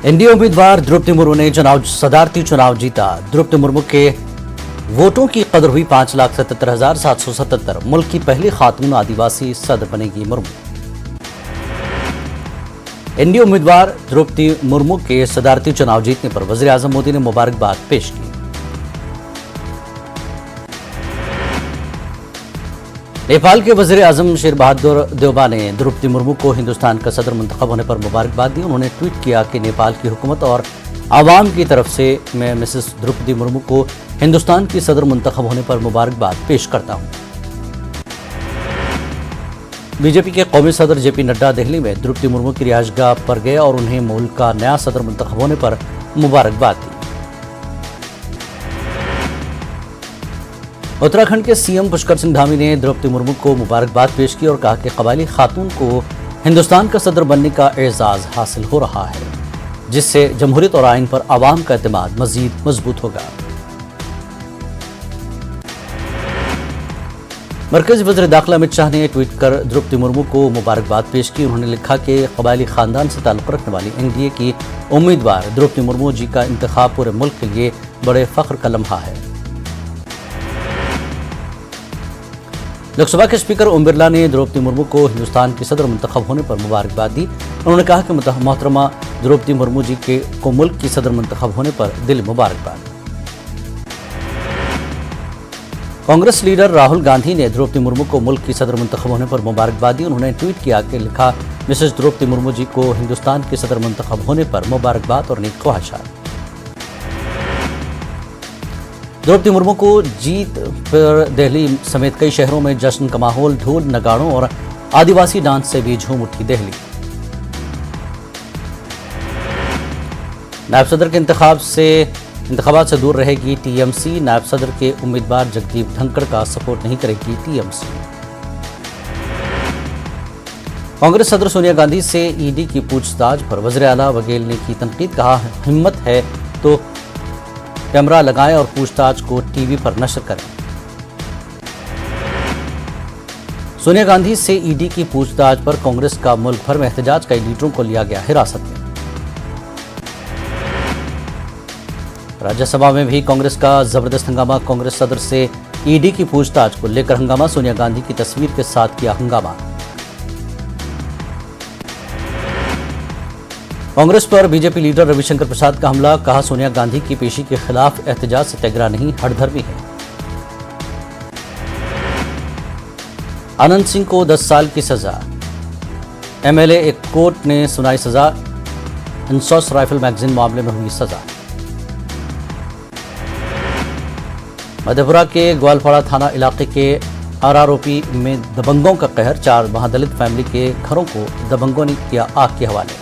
NDA उम्मीदवार द्रौपदी मुर्मू ने सदारती चुनाव जीता। द्रौपदी मुर्मू के वोटों की कदर हुई 5,77,777। मुल्क की पहली खातून आदिवासी सदर बनेगी मुर्मू। एनडीए उम्मीदवार द्रौपदी मुर्मू के सदारती चुनाव जीतने पर वजीर आजम मोदी ने मुबारकबाद पेश की। नेपाल के वजीर आजम शेर बहादुर देउबा ने द्रौपदी मुर्मू को हिंदुस्तान का सदर मुंतखब होने पर मुबारकबाद दी। उन्होंने ट्वीट किया कि नेपाल की हुकूमत और आवाम की तरफ से मैं मिसेस द्रौपदी मुर्मू को हिंदुस्तान की सदर मुंतखब होने पर मुबारकबाद पेश करता हूं। बीजेपी के कौमी सदर जेपी नड्डा दिल्ली में द्रौपदी मुर्मू की रिहायशगाह पर गए और उन्हें मुल्क का नया सदर मुंतखब होने पर मुबारकबाद दी। उत्तराखंड के सीएम पुष्कर सिंह धामी ने द्रौपदी मुर्मू को मुबारकबाद पेश की और कहा कि कबायली खातून को हिंदुस्तान का सदर बनने का एजाज हासिल हो रहा है, जिससे जमहूरियत और आइन पर आवाम का एतमाद मजीद मजबूत होगा। मरकजी वज़ीर दाखिला अमित शाह ने ट्वीट कर द्रौपदी मुर्मू को मुबारकबाद पेश की। उन्होंने लिखा कि कबायली खानदान से ताल्लुक़ रखने वाली एनडीए की उम्मीदवार द्रौपदी मुर्मू जी का इंतखाब पूरे मुल्क के लिए बड़े फख्र का लम्हा है। लोकसभा के स्पीकर ओम बिरला ने द्रौपदी मुर्मू को हिंदुस्तान की सदर मुंतखब होने पर मुबारकबाद दी। उन्होंने कहा कि मोहतरमा द्रौपदी मुर्मू जी को मुल्क की सदर मुंतखब होने पर दिल मुबारकबाद। कांग्रेस लीडर राहुल गांधी ने द्रौपदी मुर्मू को मुल्क की सदर मुंतखब होने पर मुबारकबाद दी। उन्होंने ट्वीट किया कि लिखा, मिसेस द्रौपदी मुर्मू जी को हिंदुस्तान की सदर मुंतखब होने पर मुबारकबाद और नेक ख्वाहिशात। द्रौपदी मुर्मू को जीत पर दिल्ली समेत कई शहरों में जश्न का माहौल, ढोल नगाड़ों और आदिवासी डांस से भी झूम उठी दिल्ली। नायब सदर के इंतखाबात से दूर रहेगी टीएमसी। नायब सदर के उम्मीदवार जगदीप धनखड़ का सपोर्ट नहीं करेगी टीएमसी। कांग्रेस सदर सोनिया गांधी से ईडी की पूछताछ पर वज़ीर आला बघेल ने की तनकीद। कहा, हिम्मत है तो कैमरा लगाएं और पूछताछ को टीवी पर नशर करें। सोनिया गांधी से ईडी की पूछताछ पर कांग्रेस का मुल्क भर में एहतजाज, कई लीडरों को लिया गया हिरासत में। राज्यसभा में भी कांग्रेस का जबरदस्त हंगामा। कांग्रेस सदर से ईडी की पूछताछ को लेकर हंगामा। सोनिया गांधी की तस्वीर के साथ किया हंगामा। कांग्रेस पर बीजेपी लीडर रविशंकर प्रसाद का हमला। कहा, सोनिया गांधी की पेशी के खिलाफ एहतजाज से तेगरा नहीं, हठधर्मी है। आनंद सिंह को 10 साल की सजा। एमएलए एक कोर्ट ने सुनाई सजा। इंसॉस राइफल मैगजीन मामले में हुई सजा। मधेपुरा के ग्वालपाड़ा थाना इलाके के आरआरओपी में दबंगों का कहर। 4 महादलित फैमिली के घरों को दबंगों ने किया आग के हवाले।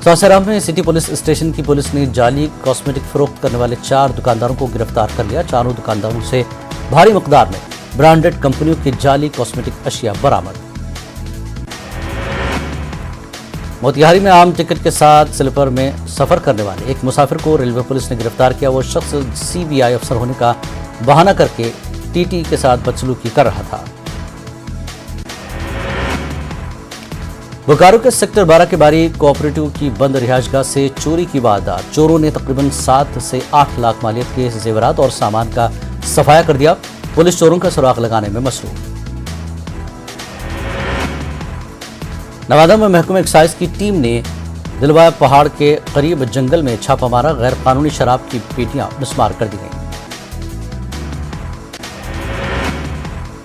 सासाराम में सिटी पुलिस स्टेशन की पुलिस ने जाली कॉस्मेटिक फरोख्त करने वाले 4 दुकानदारों को गिरफ्तार कर लिया। चारों दुकानदारों से भारी मकदार में ब्रांडेड कंपनियों की जाली कॉस्मेटिक अशिया बरामद। मोतिहारी में आम टिकट के साथ स्लीपर में सफर करने वाले एक मुसाफिर को रेलवे पुलिस ने गिरफ्तार किया। वो शख्स सीबीआई अफसर होने का बहाना करके टीटी के साथ बदसलूकी कर रहा था। बोकारो के सेक्टर 12 के बारी कोऑपरेटिव की बंद रिहायशगाह से चोरी की वारदात। चोरों ने तकरीबन 7 से 8 लाख मालियत के जेवरात और सामान का सफाया कर दिया। पुलिस चोरों का सुराग लगाने में मसरूफ। नवादा में महकमा एक्साइज की टीम ने दिलवाया पहाड़ के करीब जंगल में छापा मारा। गैर कानूनी शराब की पेटियां मिसमार कर दी गई।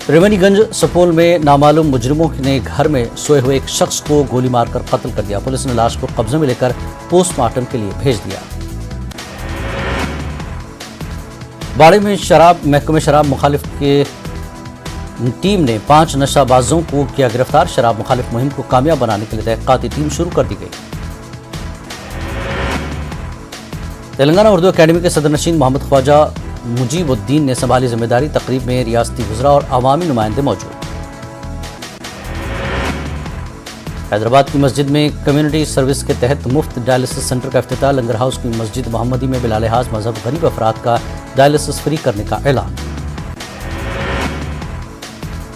त्रिवेणीगंज सुपौल में नामालूम मुजरिमों ने घर में सोए हुए एक शख्स को गोली मारकर कत्ल कर दिया। पुलिस ने लाश को कब्जे में लेकर पोस्टमार्टम के लिए भेज दिया। बाड़े में महकमे शराब मुखालिफ के टीम ने 5 नशाबाजों को किया गिरफ्तार। शराब मुखालिफ मुहिम को कामयाब बनाने के लिए तहकीकाती टीम शुरू कर दी गई। तेलंगाना उर्दू अकेडमी के सदरनशीन मोहम्मद ख्वाजा मुजीबुद्दीन ने संभाली जिम्मेदारी। तकरीब में रियासती गुजरा और अवामी नुमाइंदे मौजूद। हैदराबाद की मस्जिद में कम्युनिटी सर्विस के तहत मुफ्त डायलिसिस सेंटर का इफ्तिताह। लंगर हाउस की मस्जिद मोहम्मदी में बिलालिहाज मजहब गरीब अफराद का डायलिसिस फ्री करने का ऐलान।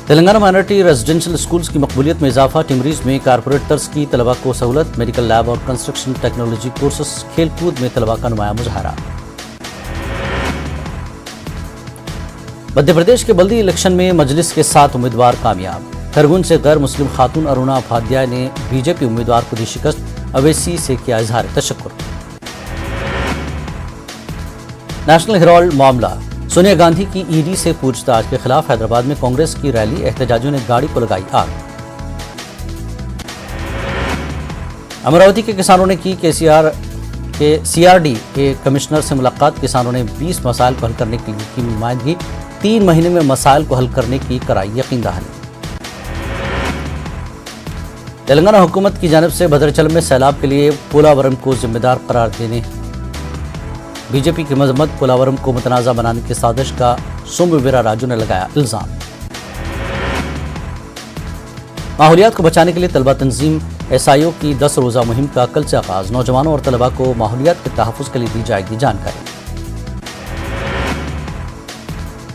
तेलंगाना माइनॉरिटी रेजिडेंशियल स्कूल्स की मकबूलियत में इजाफा, टिमरीज में कारपोरेट तर्ज की तलबा को सहूलत, मेडिकल लैब और कंस्ट्रक्शन टेक्नोलॉजी कोर्सेस, खेलकूद में तलबा का नुमाया मुजाहरा। मध्य प्रदेश के बल्दी इलेक्शन में मजलिस के 7 उम्मीदवार कामयाब। खरगोन से गैर मुस्लिम खातून अरुणा उपाध्याय ने बीजेपी उम्मीदवार को दी शिकस्त, अवैसी से किया इजहार तशक्कुर। नेशनल हेराल्ड मामला, सोनिया गांधी की ईडी से पूछताछ के खिलाफ हैदराबाद में कांग्रेस की रैली, एहतजाजियों ने गाड़ी को लगाई आग। अमरावती के किसानों ने की सीआरडी के कमिश्नर से मुलाकात, किसानों ने 20 मसाइल को हल करने की नुमाइंदगी, 3 महीने में मसाइल को हल करने की कराई यकीन दहानी। तेलंगाना हुकूमत की जानिब से भद्राचलम में सैलाब के लिए पोलावरम को जिम्मेदार करार देने, बीजेपी की मजम्मत, पोलावरम को मुतनाज़ा बनाने की साजिश का सोमवीरा राजू ने लगाया इल्जाम। माहौलियात को बचाने के लिए तलबा तंजीम एसआईओ की 10 रोज़ा मुहिम का कल से आगाज, नौजवानों और तलबा को माहौलियात के तहफ़्फ़ुज़ के लिए दी जाएगी जानकारी।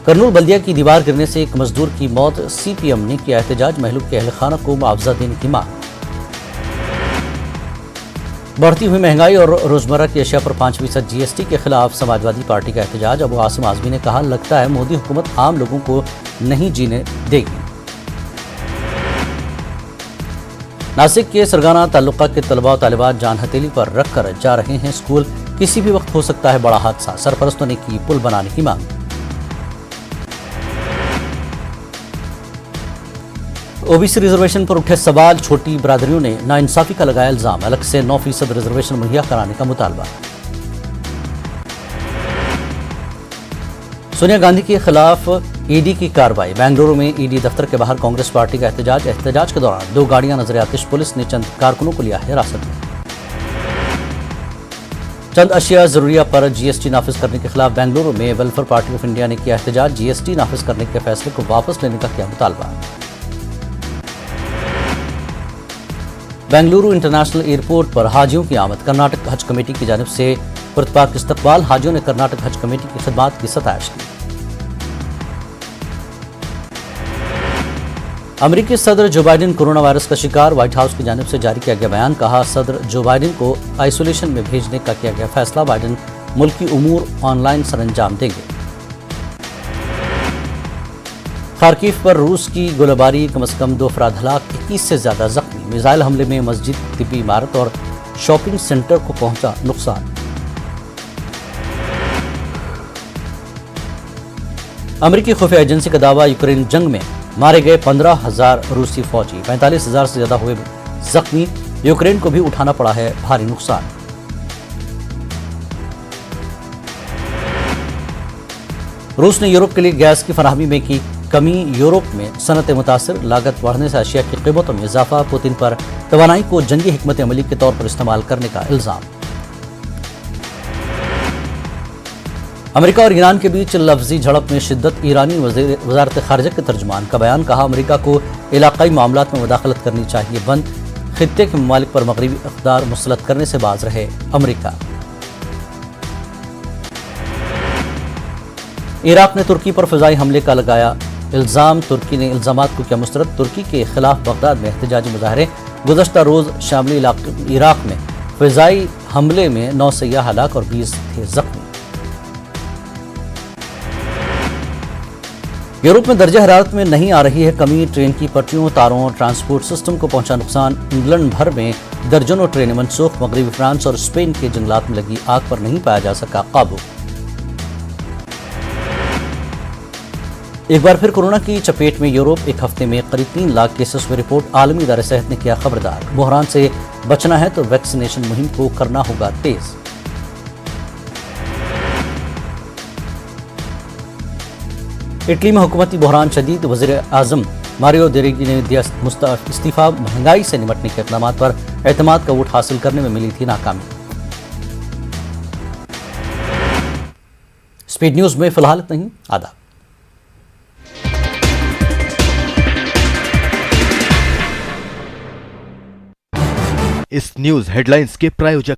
करनूल बल्दिया की दीवार गिरने से एक मजदूर की मौत, सीपीएम ने किया एहतजाज, महलूक के अहल खाना को मुआवजा देने की मांग। बढ़ती हुई महंगाई और रोजमर्रा की अशिया पर 5% जीएसटी के खिलाफ समाजवादी पार्टी का एहतजाज, अबू आसिम आजमी ने कहा लगता है मोदी हुकूमत आम लोगों को नहीं जीने देगी। नासिक के सरगाना ताल्लुका के तलबा और तालिबात जान हथेली पर रखकर जा रहे हैं स्कूल, किसी भी वक्त हो सकता है बड़ा हादसा, सरपरस्तों ने की पुल बनाने की मांग। ओबीसी रिजर्वेशन पर उठे सवाल, छोटी बरादरियों ने नाइंसाफी का लगाया इल्जाम, अलग से 9% रिजर्वेशन मुहैया कराने का मुतालबा। सोनिया गांधी के खिलाफ ईडी की कार्रवाई, बेंगलुरु में ईडी दफ्तर के बाहर कांग्रेस पार्टी का एहतजाज के दौरान 2 गाड़ियां नजर आतिश, पुलिस ने चंद कारकुनों को लिया हिरासत में। चंद अशिया जरूरिया पर जीएसटी नाफिज करने के खिलाफ बेंगलुरु में वेलफेयर पार्टी ऑफ इंडिया ने किया एहतजाज, जीएसटी नाफिज करने के फैसले को वापस लेने का किया मुतालबा। बेंगलुरु इंटरनेशनल एयरपोर्ट पर हाजियों की आमद, कर्नाटक हज कमेटी की जानिब से पुरतपाक इस्तकबाल, हाजियों ने कर्नाटक हज कमेटी की खिदमात की सताइश की। अमेरिकी सदर जो बाइडेन कोरोना वायरस का शिकार, व्हाइट हाउस की जानिब से जारी किया गया बयान, कहा सदर जो बाइडेन को आइसोलेशन में भेजने का किया गया फैसला, बाइडेन मुल्की उमूर ऑनलाइन सरंजाम देंगे। खार्किव पर रूस की गोलाबारी, कम से कम 2 अफराद हलाक, 21 से ज्यादा जख्मी, मिसाइल हमले में मस्जिद, तिब्बी इमारत और शॉपिंग सेंटर को पहुंचा नुकसान। अमेरिकी खुफिया एजेंसी का दावा, यूक्रेन जंग में मारे गए 15,000 रूसी फौजी, 45,000 से ज्यादा हुए जख्मी, यूक्रेन को भी उठाना पड़ा है भारी नुकसान। रूस ने यूरोप के लिए गैस की फराहमी में की कमी, यूरोप में सनत मुतासर, लागत बढ़ने से अशिया की कीमतों में इजाफा, पुतिन पर तवानाई को जंगी हिकमत अमली के तौर पर इस्तेमाल करने का इल्जाम। अमेरिका और ईरान के बीच लफ्जी झड़प में शिद्दत, ईरानी वजारत खारजा के तर्जुमान का बयान, कहा अमेरिका को इलाकाई मामलात में मुदाखलत करनी चाहिए बंद, खित्ते के ममालिक पर मगरबी इक़्तिदार मुसलत करने से बाज रहे अमेरिका। इराक ने तुर्की पर फ़िज़ाई हमले का लगाया इल्ज़ाम, तुर्की ने इल्ज़ामात को किया मुस्तरद, तुर्की के खिलाफ बगदाद में एहतजाजी मुजाहरे, गुज़श्ता रोज़ शामली इराक में फ़िज़ाई हमले में 9 सय्याह हलाक और 20 थे जख्मी। यूरोप में दर्जा हरारत में नहीं आ रही है कमी, ट्रेन की पटरियों, तारों और ट्रांसपोर्ट सिस्टम को पहुंचा नुकसान, इंग्लैंड भर में दर्जनों ट्रेनें मनसूख, मगरबी फ्रांस और स्पेन के जंगलात में लगी आग पर नहीं पाया जा सका काबू। एक बार फिर कोरोना की चपेट में यूरोप, एक हफ्ते में करीब 3 लाख केसेस में रिपोर्ट, आलमी इदारे सेहत ने किया खबरदार, बुहरान से बचना है तो वैक्सीनेशन मुहिम को करना होगा तेज। इटली में हुकूमती बुहरान शदीद, वज़ीर आज़म मारियो ड्रैगी ने दिया इस्तीफा, महंगाई से निपटने के इक़दामात पर एतमाद का वोट हासिल करने में मिली थी नाकामी। स्पीड न्यूज में फिलहाल इतना ही, आदाब। इस न्यूज हेडलाइंस के प्रायोजक